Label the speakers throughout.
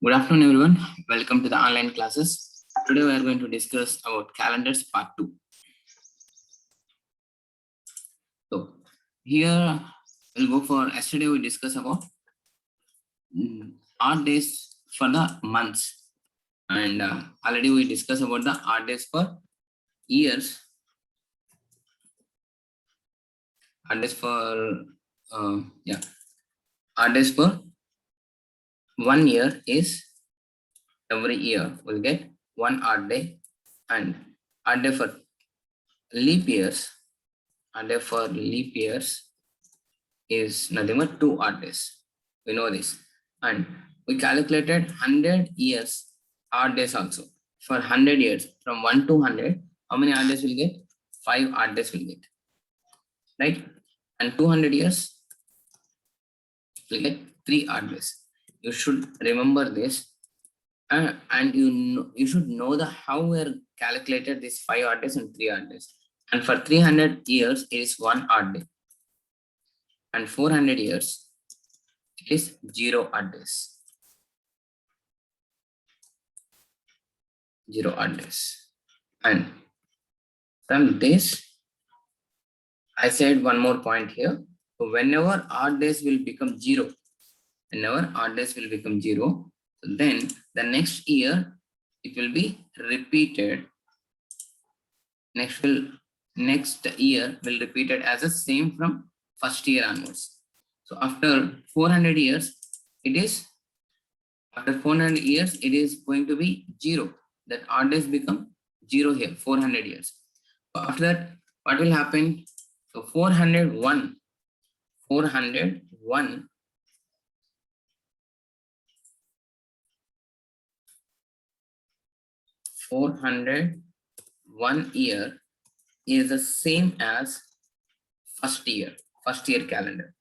Speaker 1: Good afternoon, everyone. Welcome to the online classes. Today we are going to discuss about calendars part 2. So here we'll go for yesterday we discussed about odd days for the months, and already we discussed about the odd days for years. Odd days for odd days for 1 year is every year we'll get one odd day, and odd day for leap years. Odd day for leap years is nothing but 2 odd days. We know this. And we calculated 100 years odd days also. For 100 years, from 1 to 100, how many odd days will get? 5 odd days will get. Right? And 200 years will get 3 odd days. You should remember this. And you should know the how we are calculated these 5 odd days and 3 odd days. And for 300 years, it is 1 odd day. And 400 years, it is 0 odd days. 0 odd days. And from this, I said one more point here. So whenever odd days will become 0, then the next year it will be repeated. Next year will repeat it as the same from first year onwards. So after 400 years, it is going to be 0. That odd days become 0 here, 400 years. So after that, what will happen? So 401 year is the same as first year calendar.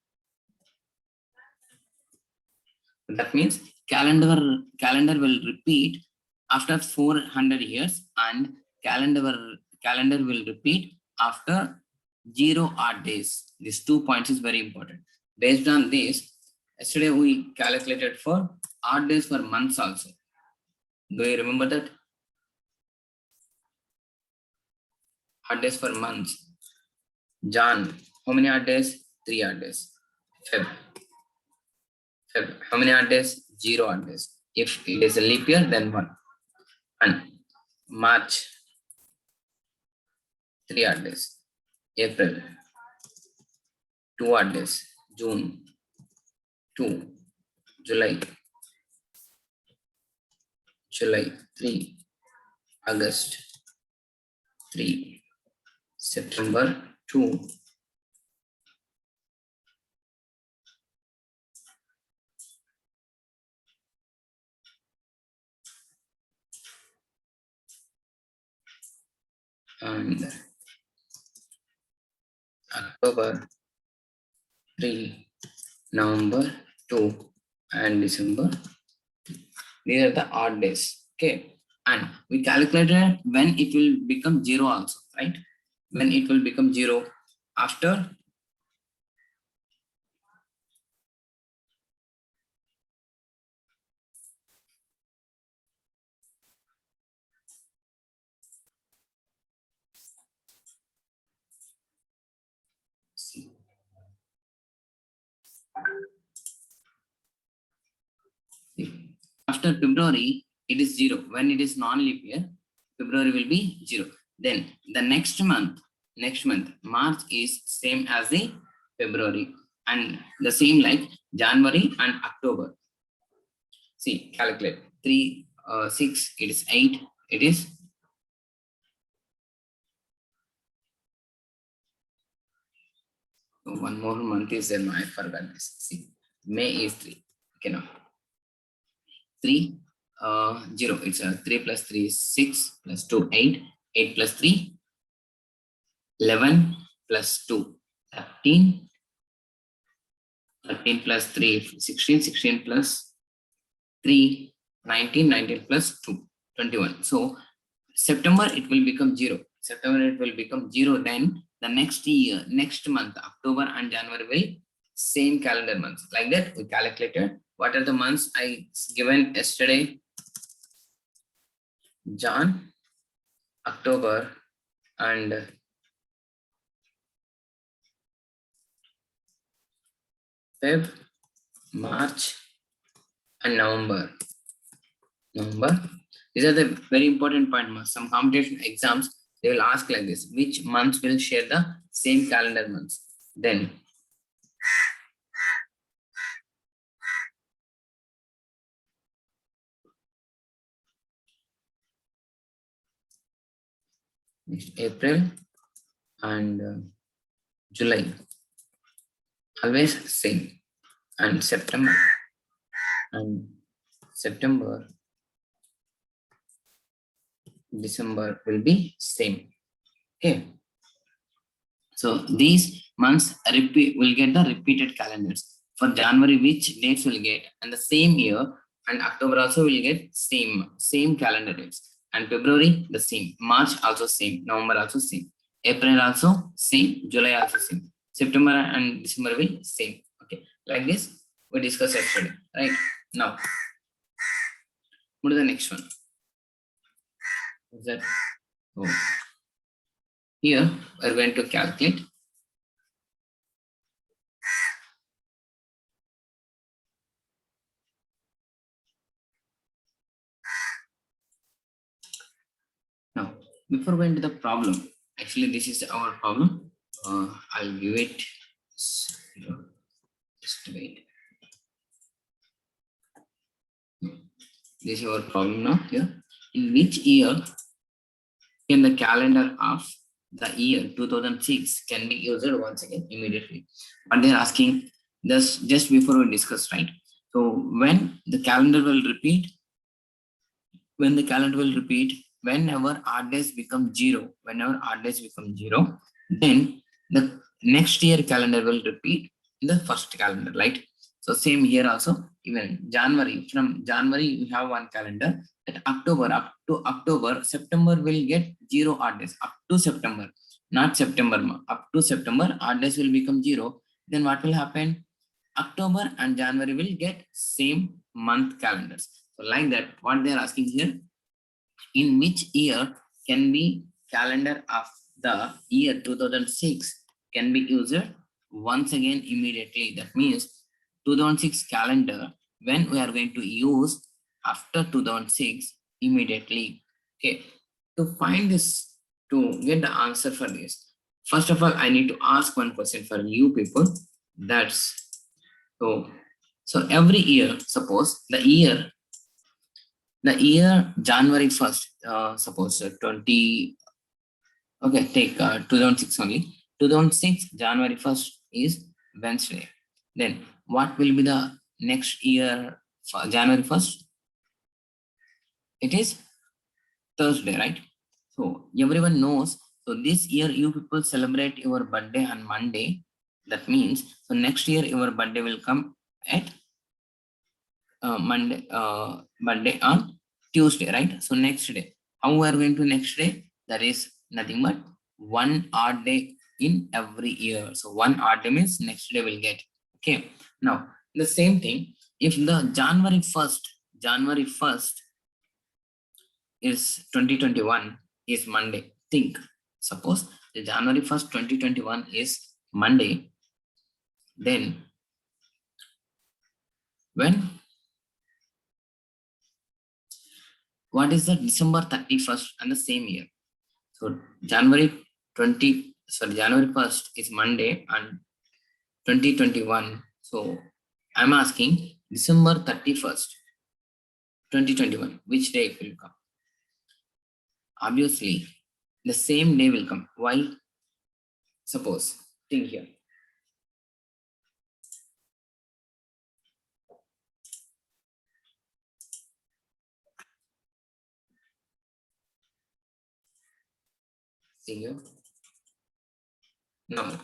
Speaker 1: That means calendar will repeat after 400 years, and calendar will repeat after 0 odd days. These 2 points is very important. Based on this, yesterday we calculated for odd days for months also. Do you remember that? Odd days for months. Jan, how many odd days? 3 odd days. Feb, how many odd days? 0 odd days. If it is a leap year, then 1. And March, 3 odd days. April, 2 odd days. June, 2. July, 3. August, 3. September, 2. And October, 3. November, 2. And December. These are the odd days. Okay. And we calculated when it will become 0 also, right? When it will become 0 after February, it is 0. When it is non-leap year, February will be 0. Then the next month, March is same as the February, and the same like January and October. See, calculate 3, 6, it is 8, it is one more month is there. I forgot this. See, May is 3. Okay, now 3, 0. It's a 3 plus 3 is 6 plus 2 8. 8 plus 3 11 plus 2 13. 13 plus 3 16. 16 plus 3 19. 19 plus 2 21. So September it will become 0. Then the next month, October and January will same calendar months. Like that we calculated What are the months I given yesterday? Jan, October, and Feb, March, and November. These are the very important point marks. Some competition exams, they will ask like this: which months will share the same calendar months? Then next April and July, always same, and September, December will be same. Okay. So these months will get the repeated calendars. For January, which dates will get, and the same year, and October also will get same calendar dates. And February the same, March also same, November also same, April also same, July also same, September and December will same. Okay, like this we discussed yesterday, right? Now, move to the next one. Is that? Oh. Here we're going to calculate now. Before going to the problem, actually this is our problem. I'll give it 0. Just wait. This is our problem now here. In which year can the calendar of the year 2006 can be used once again immediately? But they're asking this just before we discuss, right? So when the calendar will repeat, whenever odd days become 0, then the next year calendar will repeat in the first calendar, right? So same here also, even January, from January we have one calendar, that October, up to October, September will get 0 odd days, up to September, not September, up to September, odd days will become 0. Then what will happen? October and January will get same month calendars. So like that, what they are asking here, in which year can be calendar of the year 2006 can be used once again immediately? That means 2006 calendar, when we are going to use after 2006 immediately. Okay, to find this, to get the answer for this, first of all I need to ask one question for you people. That's so every year, suppose the year January 1st, suppose 20, okay, take 2006 only. 2006 January 1st is Wednesday. Then what will be the next year for January 1st? It is Thursday, right? So everyone knows. So this year you people celebrate your birthday on Monday. That means, so next year your birthday will come at Monday on Tuesday, right? So next day, how we are going to next day? That is nothing but one odd day in every year. So one odd day means next day will get. Okay. Now the same thing. If the January 1st is 2021 is Monday. Think. Suppose the January 1st, 2021 is Monday. Then when what is the December 31st and the same year? So January 1st is Monday and 2021. So I'm asking December 31st, 2021, which day it will come? Obviously, the same day will come. Why? Suppose, think here. See here. Now,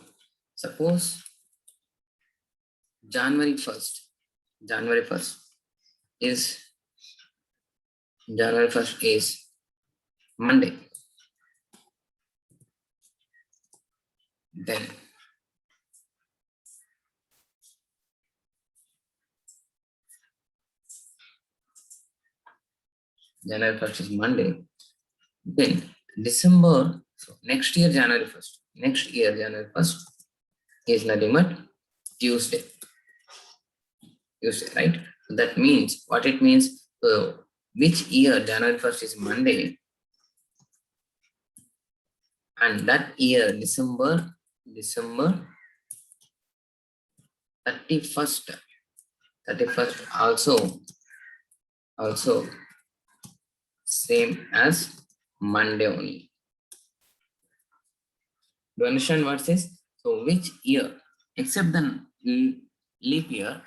Speaker 1: suppose January 1st is Monday. Then January 1st is Monday. Then December, so next year January 1st. Next year January 1st is nothing but Tuesday. Tuesday, right? So that means what it means. So which year January 1st is Monday, and that year December 31st also same as Monday only. Do you understand what this? So which year, except the leap year,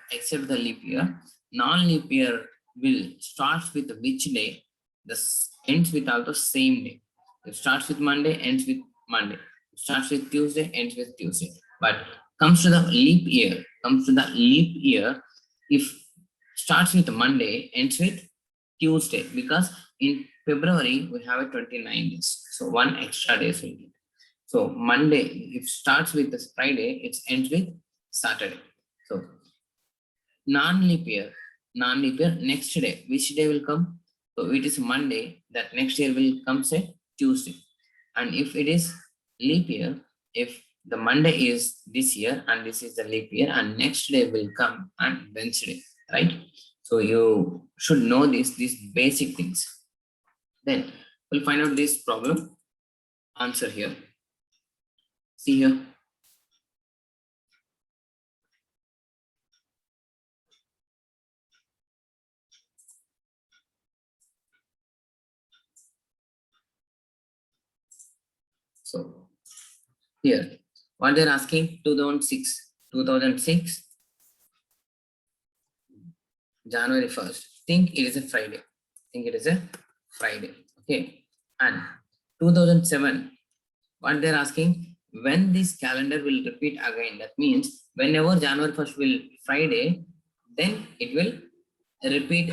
Speaker 1: non-leap year will start with which day? This ends with also same day. It starts with Monday, ends with Monday. It starts with Tuesday, ends with Tuesday. But comes to the leap year, if starts with Monday, ends with Tuesday, because in February we have a 29 days. So one extra days will be. So Monday, if starts with this Friday, it ends with Saturday. So non-leap year, next day, which day will come? So it is Monday, that next year will come say Tuesday. And if it is leap year, if the Monday is this year and this is the leap year, and next day will come on Wednesday, right? So you should know these basic things. Then we'll find out this problem answer here. See here. So here, what they're asking, 2006, January 1st. Think it is a Friday. Okay. And 2007, what they're asking, when this calendar will repeat again. That means whenever January 1st will Friday, then it will repeat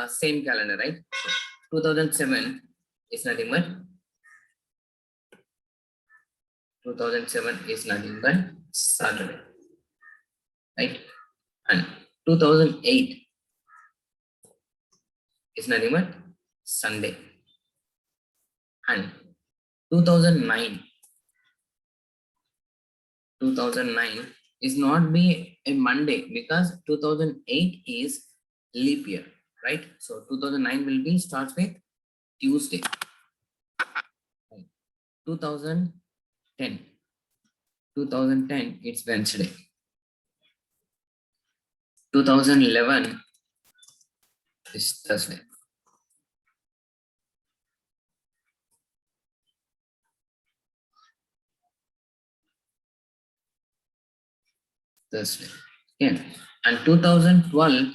Speaker 1: same calendar, right? 2007 is nothing but 2007 is nothing but Saturday, right? And 2008 is nothing but Sunday. And 2009 is not be a Monday, because 2008 is leap year, right? So 2009 will be starts with Tuesday. 2010 it's Wednesday. 2011 is Thursday. Yeah. And 2012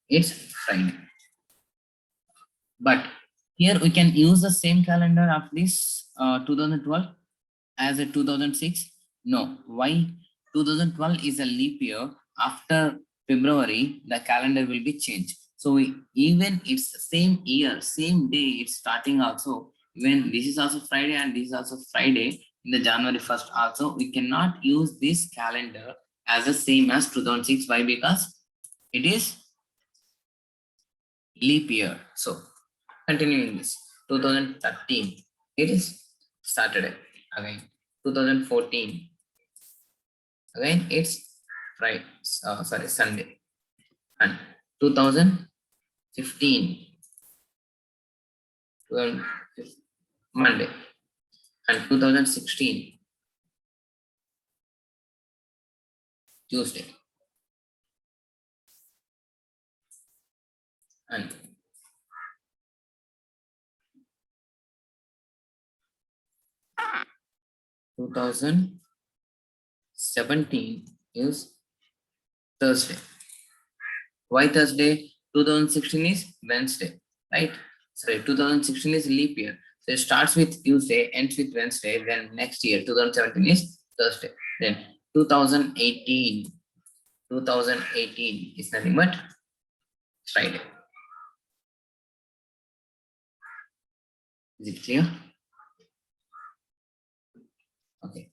Speaker 1: it's Friday. But here we can use the same calendar of this 2012 as a 2006. No, why? 2012 is a leap year. After February, the calendar will be changed. So even it's the same year, same day, it's starting also. When this is also Friday and this is also Friday in the January 1st also, we cannot use this calendar as the same as 2006. Why? Because it is leap year. So continuing this, 2013, it is Saturday again. 2014, again it's Friday, Sunday. And 2015, Monday. And 2016, Tuesday. And 2017 is Thursday. Why Thursday? 2016 is Wednesday, right? Sorry, 2016 is leap year. So it starts with Tuesday, ends with Wednesday. Then next year, 2017 is Thursday. Then 2018 is nothing but Friday. Is it clear? Okay.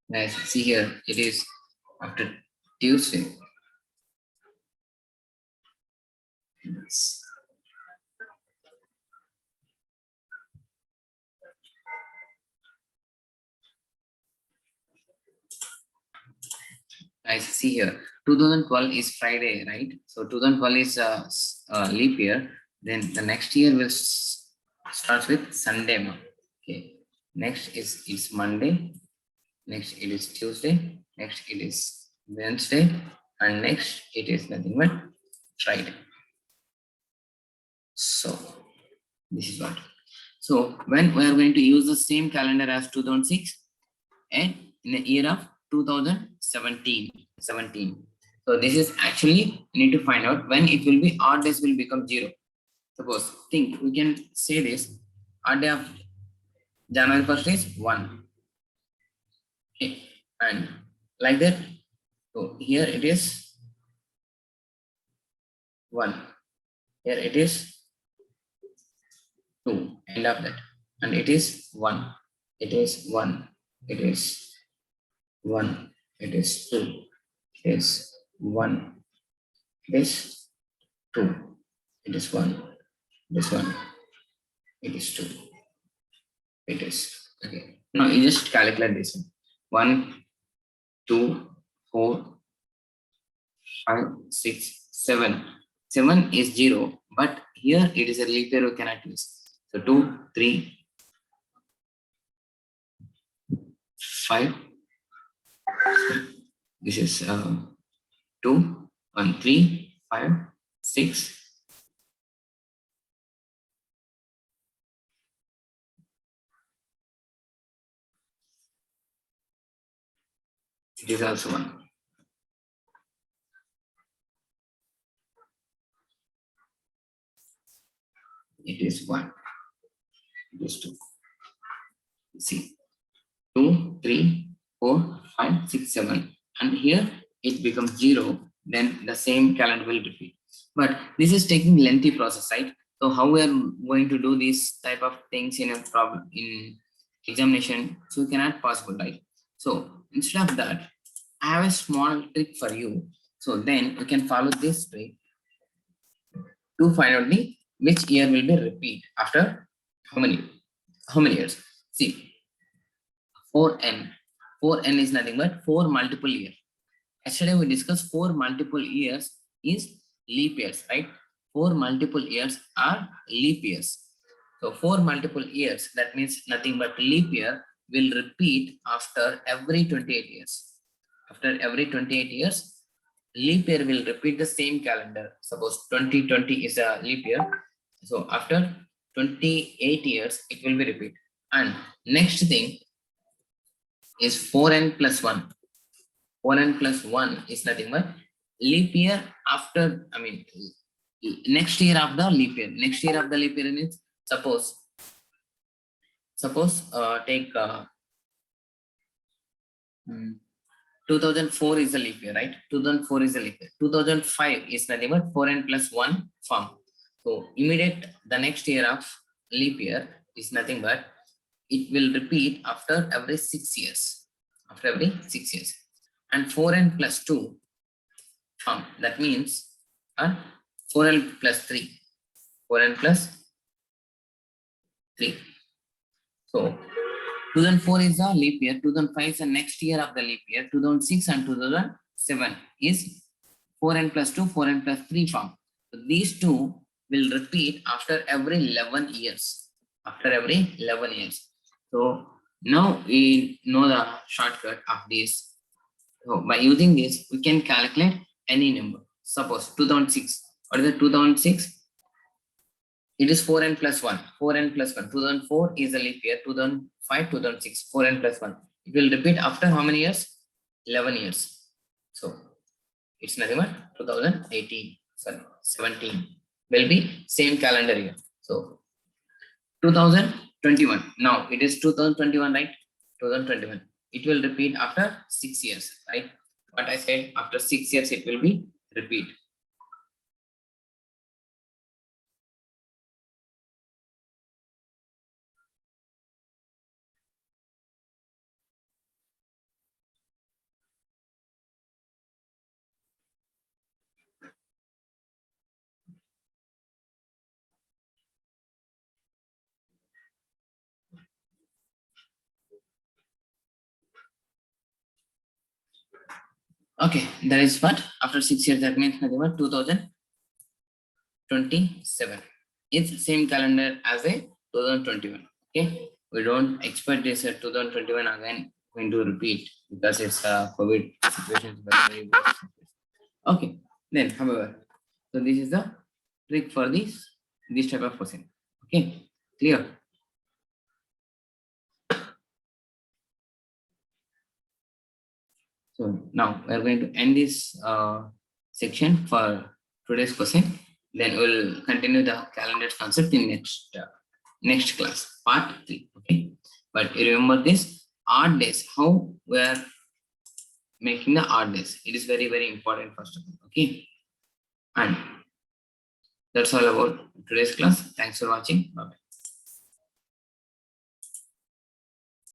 Speaker 1: Guys, see here, it is after Tuesday. Guys, see here, 2012 is Friday, right? So 2012 is a leap year. Then the next year will starts with Sunday. Okay. Next is it's Monday. Next it is Tuesday. Next it is Wednesday, and next it is nothing but Friday. So this is what. So when we are going to use the same calendar as 2006 and in the year of 2017. So this is actually we need to find out when it will be odd days will become zero. Suppose think we can say this odd day of January 1st is 1. Okay, and like that. So here it is 1. Here it is 2. End of that. And it is 1. It is 1. It is 1. It is 2. It is 1. It is 2. It is 1. It is 1. It is 2. It is okay. Now you just calculate this one. 1, 2, 4, 5, 6, 7. 7 is 0, but here it is a leap year we cannot use. So 2, 3, 5. This is 2, 1, 3, 5, 6. It is also 1. It is 1. It is 2. See, 2, 3, 4, 5, 6, 7. And here it becomes 0. Then the same calendar will repeat. But this is taking lengthy process, right? So how we are going to do these type of things in a problem in examination? So we cannot possible, right? So instead of that, I have a small trick for you. So then you can follow this trick to find out the which year will be repeat after how many years. See, 4n. 4n is nothing but 4 multiple years. Yesterday we discussed 4 multiple years is leap years, right? 4 multiple years are leap years. So 4 multiple years, that means nothing but leap year will repeat after every 28 years. After every 28 years, leap year will repeat the same calendar. Suppose 2020 is a leap year. So after 28 years, it will be repeat. And next thing is 4n plus 1. 4n plus 1 is nothing but leap year after, next year of the leap year. Next year of the leap year means suppose take 2004 is a leap year, right? 2004 is a leap year. 2005 is nothing but 4n plus 1 form. So immediate the next year of leap year is nothing but it will repeat after every 6 years. After every 6 years. And 4n plus 2 form. That means 4n plus 3. 4n plus 3. So 2004 is a leap year, 2005 is the next year of the leap year, 2006 and 2007 is 4n plus 2, 4n plus 3 form. So these two will repeat after every 11 years. After every 11 years. So now we know the shortcut of this. So by using this, we can calculate any number. Suppose 2006. What is the 2006? It is 4n plus 1. 4n plus 1. 2004 is a leap year. 2005, 2006. 4n plus 1. It will repeat after how many years? 11 years. So it's nothing but 2018. Sorry, 17 will be same calendar year. So 2021. Now it is 2021, right? 2021. It will repeat after 6 years, right? What I said, after 6 years it will be repeat. Okay, that is what after 6 years, that means nothing but 2027. It's same calendar as a 2021. Okay, we don't expect this 2021 again going to repeat because it's a COVID situation. Is very, very worse. Okay, then however, so this is the trick for this type of question. Okay, clear. So now we are going to end this section for today's question. Then we'll continue the calendar concept in next class, part 3. Okay, but remember this odd days. How we are making the odd days? It is very, very important first of all. Okay, and that's all about today's class. Thanks for watching. Bye.